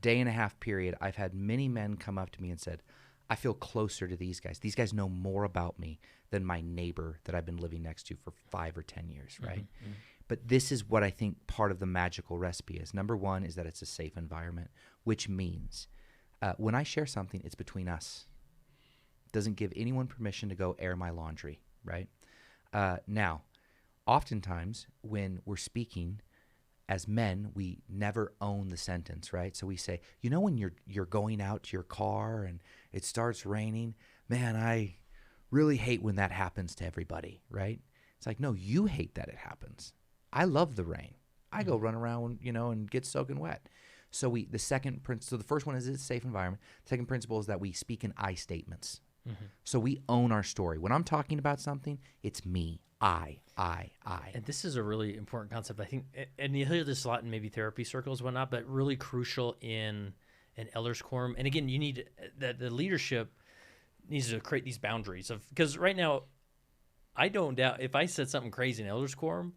day and a half period, I've had many men come up to me and said, I feel closer to these guys. These guys know more about me than my neighbor that I've been living next to for 5 or 10 years, right? Mm-hmm. But this is what I think part of the magical recipe is. Number one is that it's a safe environment, which means when I share something, it's between us. It doesn't give anyone permission to go air my laundry, right? Now, oftentimes when we're speaking as men, we never own the sentence, right? So we say, when you're going out to your car and it starts raining, man, I really hate when that happens to everybody, right? It's like, no, you hate that it happens. I love the rain. I go run around, and get soaking wet. So the second principle, so the first one is it's a safe environment. The second principle is that we speak in I statements. Mm-hmm. So we own our story. When I'm talking about something, it's me. I. And this is a really important concept, I think, and you hear this a lot in maybe therapy circles and whatnot, but really crucial in an Elders Quorum. And again, you need that the leadership needs to create these boundaries because right now, I don't doubt if I said something crazy in Elders Quorum,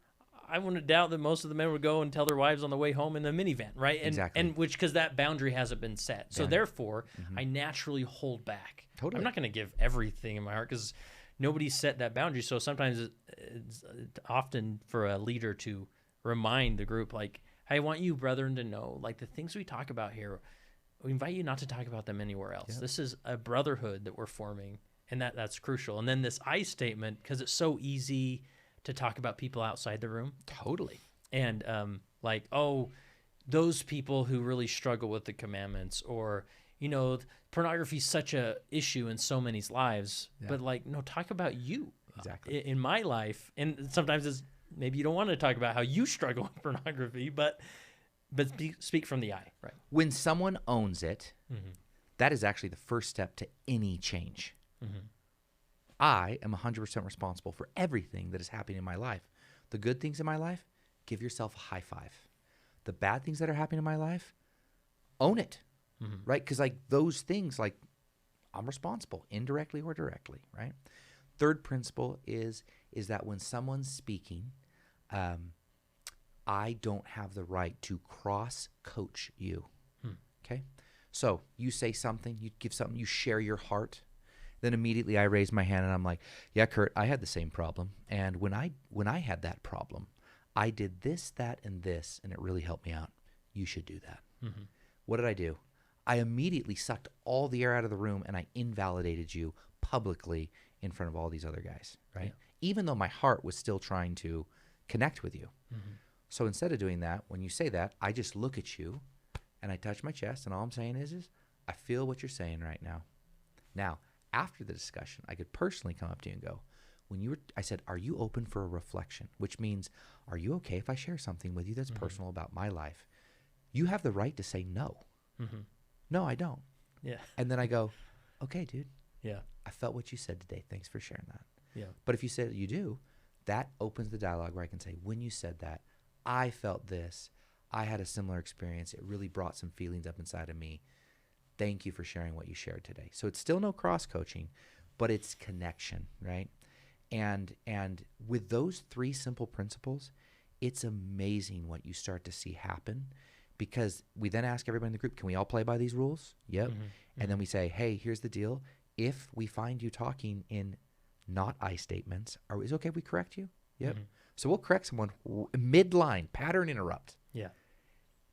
I wouldn't doubt that most of the men would go and tell their wives on the way home in the minivan, right? Exactly. And because that boundary hasn't been set. So therefore, I naturally hold back. Totally. I'm not going to give everything in my heart because nobody set that boundary. So sometimes it's often for a leader to remind the group, like, hey, I want you, brethren, to know, like, the things we talk about here, we invite you not to talk about them anywhere else. Yep. This is a brotherhood that we're forming, and that's crucial. And then this I statement, because it's so easy to talk about people outside the room. Totally. And like, oh, those people who really struggle with the commandments, or, pornography is such a issue in so many's lives, but like, no, talk about you. Exactly. In my life. And sometimes it's, maybe you don't want to talk about how you struggle with pornography, but speak from the I, right? When someone owns it, that is actually the first step to any change. Mm-hmm. I am 100% responsible for everything that is happening in my life. The good things in my life, give yourself a high five. The bad things that are happening in my life, own it, right? Because like those things, like I'm responsible, indirectly or directly, right? Third principle is that when someone's speaking, I don't have the right to cross-coach you, okay? So you say something, you give something, you share your heart. Then immediately I raise my hand and I'm like, yeah, Kurt, I had the same problem. And when I had that problem, I did this, that, and this, and it really helped me out. You should do that. Mm-hmm. What did I do? I immediately sucked all the air out of the room and I invalidated you publicly in front of all these other guys, right? Yeah. Even though my heart was still trying to connect with you. Mm-hmm. So instead of doing that, when you say that, I just look at you and I touch my chest, and all I'm saying is I feel what you're saying right now. Now, after the discussion, I could personally come up to you and go, I said, are you open for a reflection? Which means, are you okay if I share something with you that's personal about my life? You have the right to say no. Mm-hmm. No, I don't. Yeah. And then I go, okay, dude. Yeah. I felt what you said today. Thanks for sharing that. Yeah. But if you say that you do, that opens the dialogue where I can say, when you said that, I felt this. I had a similar experience. It really brought some feelings up inside of me. Thank you for sharing what you shared today. So it's still no cross-coaching, but it's connection, right? And with those 3 simple principles, it's amazing what you start to see happen, because we then ask everybody in the group, can we all play by these rules? Yep. And then we say, hey, here's the deal. If we find you talking in not I statements, is it okay if we correct you? Yep. So we'll correct someone mid-line, pattern interrupt. Yeah.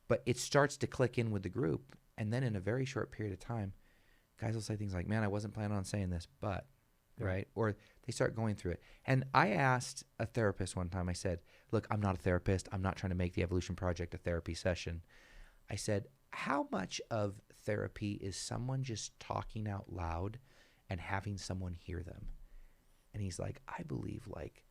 But it starts to click in with the group. And then in a very short period of time, guys will say things like, man, I wasn't planning on saying this, but, right? Or they start going through it. And I asked a therapist one time, I said, look, I'm not a therapist. I'm not trying to make the Evolution Project a therapy session. I said, how much of therapy is someone just talking out loud and having someone hear them? And he's like, I believe like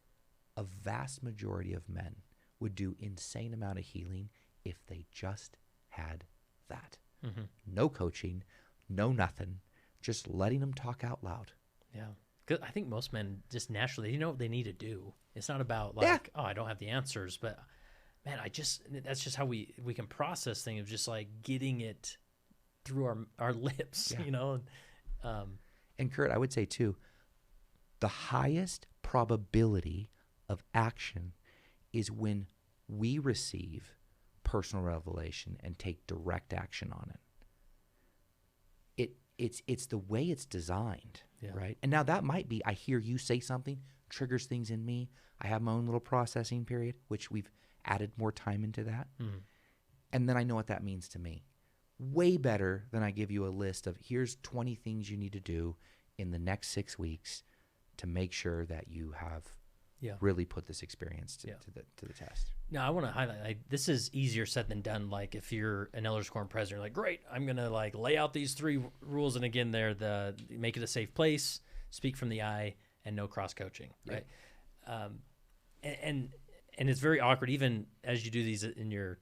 a vast majority of men would do insane amount of healing if they just had that. No coaching, no nothing, just letting them talk out loud. Yeah. 'Cause I think most men just naturally, they know what they need to do. It's not about like, oh, I don't have the answers, but man, that's just how we can process things, of just like getting it through our lips, you know? And Kurt, I would say too, the highest probability of action is when we receive personal revelation and take direct action on it. It's the way it's designed, right? And now that might be, I hear you say something, triggers things in me. I have my own little processing period, which we've added more time into that. And then I know what that means to me. Way better than I give you a list of, here's 20 things you need to do in the next 6 weeks to make sure that you have really put this experience to the test. Now, I want to highlight, like, this is easier said than done. Like, if you're an Elders Quorum president, you're like, great, I'm going to like lay out these 3 rules. And again, they're make it a safe place, speak from the I, and no cross coaching, right? And it's very awkward, even as you do these in your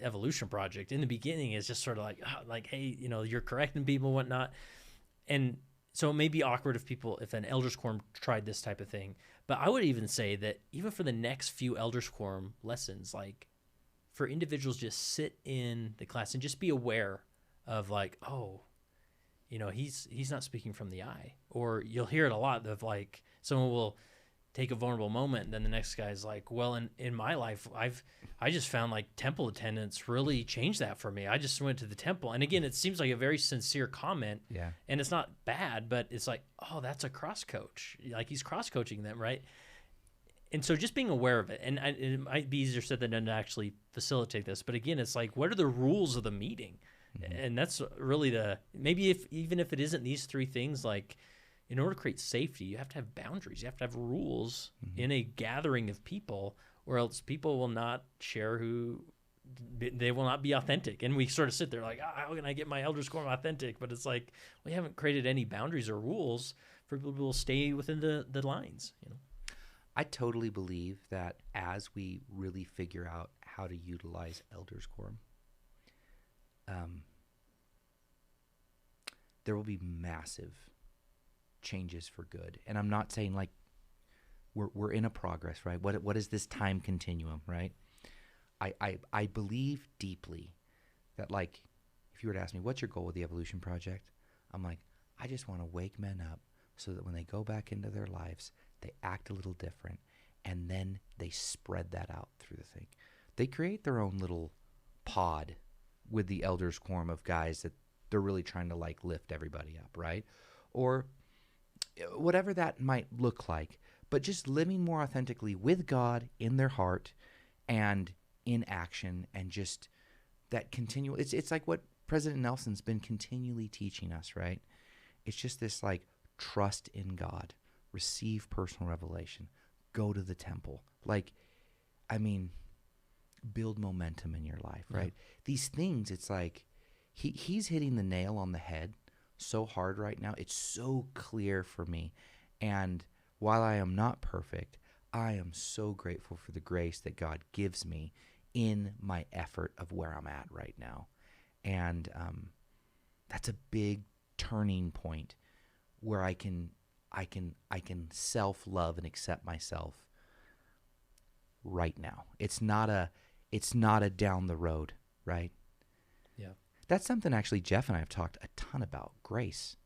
evolution project. In the beginning, it's just sort of like, hey, you know, you're correcting people and whatnot. And so it may be awkward if an Elders Quorum tried this type of thing. But I would even say that even for the next few Elders Quorum lessons, like for individuals, just sit in the class and just be aware of like, oh, you know, he's not speaking from the I. Or you'll hear it a lot of like someone will take a vulnerable moment, and then the next guy's like, well, in my life, I just found like temple attendance really changed that for me. I just went to the temple. And again, it seems like a very sincere comment. Yeah. And it's not bad, but it's like, oh, that's a cross coach. Like he's cross coaching them, right? And so just being aware of it. And it might be easier said than done to actually facilitate this. But again, it's like, what are the rules of the meeting? And that's really maybe even if it isn't these 3 things, like, in order to create safety, you have to have boundaries. You have to have rules in a gathering of people, or else people will not share they will not be authentic. And we sort of sit there like, how can I get my Elders Quorum authentic? But it's like, we haven't created any boundaries or rules for people to stay within the lines, you know? I totally believe that as we really figure out how to utilize Elders Quorum, there will be massive changes for good. And I'm not saying like we're in a progress, right? What is this time continuum, right? I believe deeply that, like, if you were to ask me, what's your goal with the Evolution Project? I'm like, I just want to wake men up so that when they go back into their lives, they act a little different, and then they spread that out through the thing. They create their own little pod with the Elders Quorum of guys that they're really trying to like lift everybody up, right? Or whatever that might look like, but just living more authentically with God in their heart and in action, and just that continual, it's like what President Nelson's been continually teaching us, right? It's just this like trust in God, receive personal revelation, go to the temple. Like, I mean, build momentum in your life, right? These things, it's like he's hitting the nail on the head so hard right now. It's so clear for me. And while I am not perfect, I am so grateful for the grace that God gives me in my effort of where I'm at right now. And that's a big turning point where I can self-love and accept myself right now. It's not a down the road, right? Yeah. That's something actually Jeff and I have talked a ton about, grace.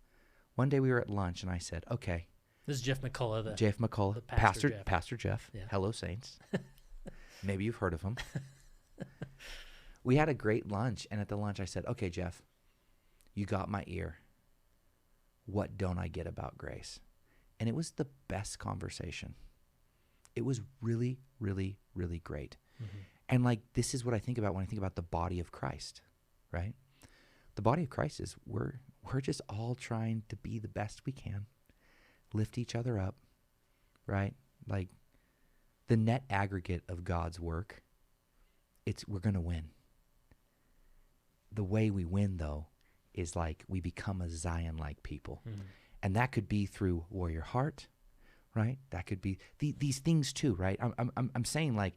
One day we were at lunch and I said, okay. This is Jeff McCullough. Jeff McCullough, Pastor Jeff. Pastor Jeff. Yeah. Hello, saints. Maybe you've heard of them. We had a great lunch, and at the lunch I said, okay, Jeff, you got my ear. What don't I get about grace? And it was the best conversation. It was really, really, really great. Mm-hmm. And like, this is what I think about when I think about the body of Christ, right? The body of Christ is we're just all trying to be the best we can, lift each other up, right? Like the net aggregate of God's work, we're going to win. The way we win, though, is like we become a Zion-like people. Mm-hmm. And that could be through Warrior Heart, right? That could be these things too, right? I'm saying like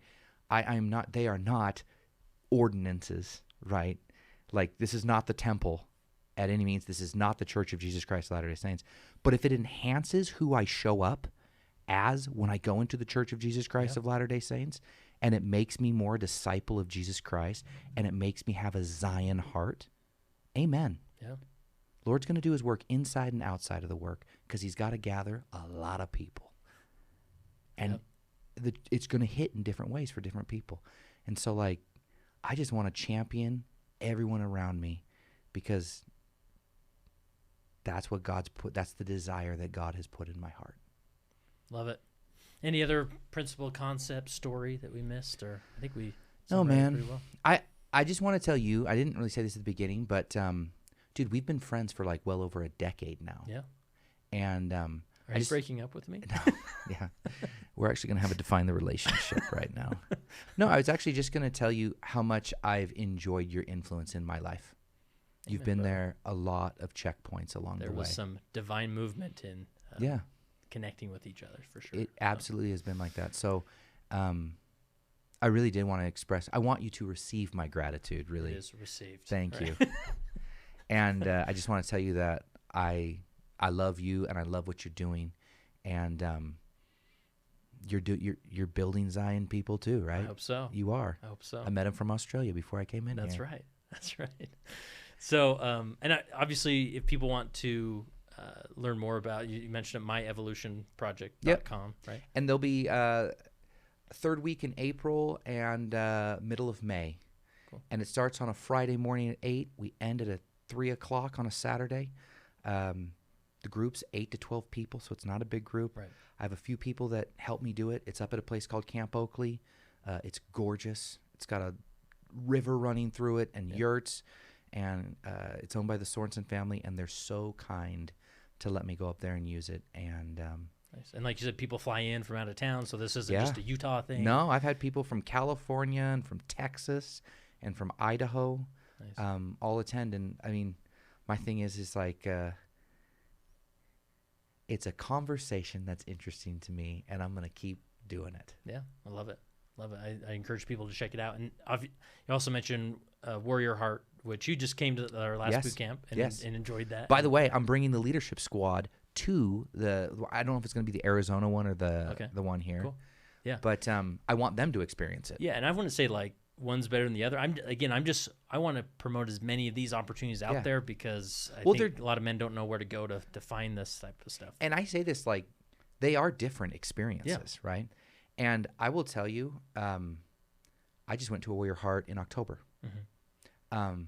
I'm not. They are not ordinances, right? Like this is not the temple at any means. This is not the Church of Jesus Christ of Latter-day Saints. But if it enhances who I show up as when I go into the Church of Jesus Christ of Latter-day Saints, and it makes me more a disciple of Jesus Christ, and it makes me have a Zion heart, amen. Yeah. Lord's going to do his work inside and outside of the work because he's got to gather a lot of people. And it's going to hit in different ways for different people. And so, like, I just want to champion everyone around me because that's what that's the desire that God has put in my heart. Love it. Any other principle, concept, story that we missed? Or I think we man. pretty well. I just want to tell you, I didn't really say this at the beginning, but dude, we've been friends for like well over a decade now. Yeah. And are you breaking up with me? No, yeah. We're actually going to have a define the relationship right now. No, I was actually just going to tell you how much I've enjoyed your influence in my life. You've been there a lot of checkpoints along the way. There was some divine movement in connecting with each other for sure. It absolutely has been like that. So I really did want to express, I want you to receive my gratitude, really. It is received. Thank you. And I just want to tell you that I love you and I love what you're doing. And you're building Zion people too, right? I hope so. You are. I hope so. I met him from Australia before I came in That's here. right. That's right. So, obviously, if people want to learn more about, you mentioned it, myevolutionproject.com, right? And there'll be third week in April and middle of May. Cool. And it starts on a Friday morning at 8. We end at 3 o'clock on a Saturday. The group's 8 to 12 people, so it's not a big group. Right. I have a few people that help me do it. It's up at a place called Camp Oakley. It's gorgeous. It's got a river running through it and yurts. And it's owned by the Sorensen family, and they're so kind to let me go up there and use it. And nice. And like you said, people fly in from out of town, so this isn't just a Utah thing. No, I've had people from California and from Texas and from Idaho all attend. And, I mean, my thing is like it's a conversation that's interesting to me, and I'm going to keep doing it. Yeah, I love it. Love it. I encourage people to check it out. And you also mentioned Warrior Heart, which you just came to our last boot camp and enjoyed that. By the way, I'm bringing the leadership squad to I don't know if it's going to be the Arizona one or the one here. Cool. Yeah. But I want them to experience it. Yeah, and I want to say like one's better than the other. I want to promote as many of these opportunities out there because I think a lot of men don't know where to go to find this type of stuff. And I say this like they are different experiences, right? And I will tell you, I just went to a Warrior Heart in October. Mm-hmm.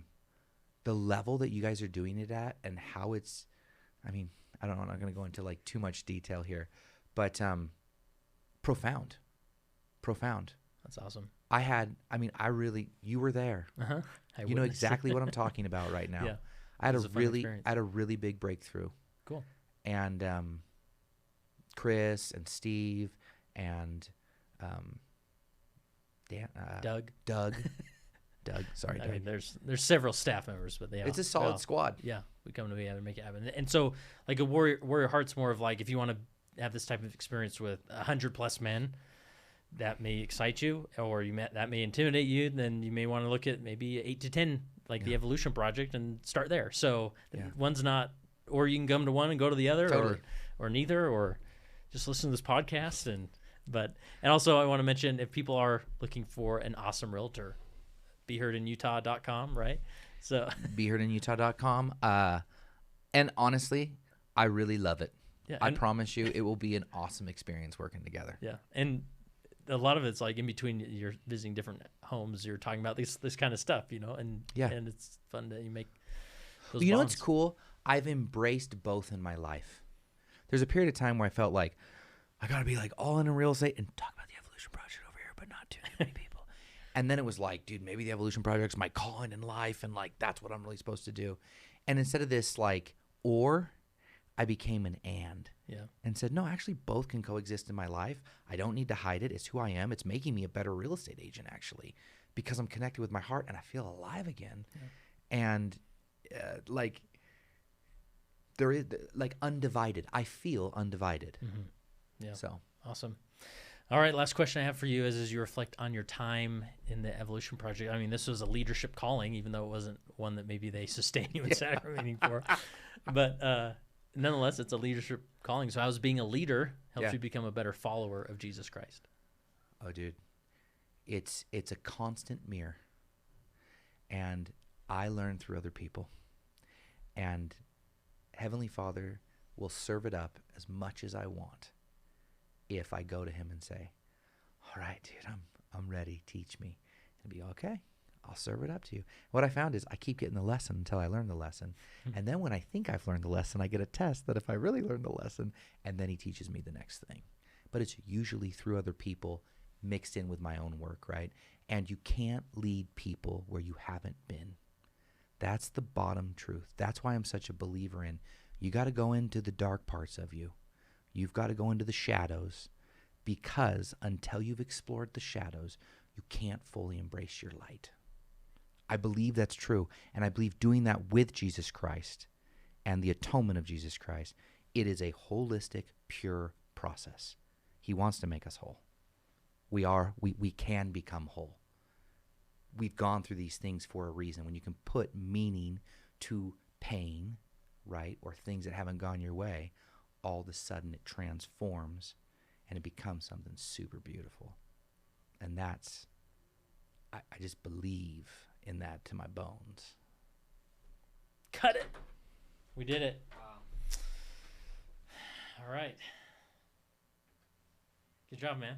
The level that you guys are doing it at and how it's, I mean, I don't know, I'm not going to go into like too much detail here, but profound. That's awesome. You were there. Uh-huh. You know exactly what I'm talking about right now. Yeah. I had a really big breakthrough. Cool. And Chris and Steve and Doug. Sorry, Doug. I mean, there's several staff members, but it's a solid squad. Yeah, we come together and make it happen. And so, like a Warrior Heart's more of like if you want to have this type of experience with 100+ men, that may excite you, or that may intimidate you. Then you may want to look at maybe 8 to 10, like the Evolution Project, and start there. So one's not, or you can come to one and go to the other, or neither, or just listen to this podcast. And also I want to mention if people are looking for an awesome realtor, BeHeardInUtah.com, right? So BeHeardInUtah.com. And honestly, I really love it. Yeah, I promise you, it will be an awesome experience working together. Yeah, and a lot of it's like in between you're visiting different homes, you're talking about this kind of stuff, and and it's fun that you make those You know bonds. what's cool? I've embraced both in my life. There's a period of time where I felt like I got to be like all in real estate and talk about the Evolution Project over here, but not too many people. And then it was like, dude, maybe the Evolution Project's my calling in life, and like that's what I'm really supposed to do. And instead of this like or, I became an and said, no, actually both can coexist in my life. I don't need to hide it. It's who I am. It's making me a better real estate agent actually, because I'm connected with my heart and I feel alive again. And like there is like undivided. I feel undivided. Yeah. So awesome. All right. Last question I have for you is, as you reflect on your time in the Evolution Project. I mean, this was a leadership calling, even though it wasn't one that maybe they sustained you in sacramenting for. But nonetheless, it's a leadership calling. So how's being a leader helps you become a better follower of Jesus Christ? Oh, dude, it's a constant mirror. And I learn through other people. And Heavenly Father will serve it up as much as I want if I go to him and say, all right, dude, I'm ready. Teach me. And be okay. I'll serve it up to you. What I found is I keep getting the lesson until I learn the lesson. And then when I think I've learned the lesson, I get a test that if I really learn the lesson, and then he teaches me the next thing. But it's usually through other people mixed in with my own work, right? And you can't lead people where you haven't been. That's the bottom truth. That's why I'm such a believer in you got to go into the dark parts of you. You've got to go into the shadows, because until you've explored the shadows, you can't fully embrace your light. I believe that's true, and I believe doing that with Jesus Christ and the atonement of Jesus Christ, it is a holistic, pure process. He wants to make us whole. We can become whole. We've gone through these things for a reason. When you can put meaning to pain, right, or things that haven't gone your way, all of a sudden it transforms and it becomes something super beautiful. And that's, I just believe in that to my bones. Cut it. We did it. Wow. All right. Good job, man.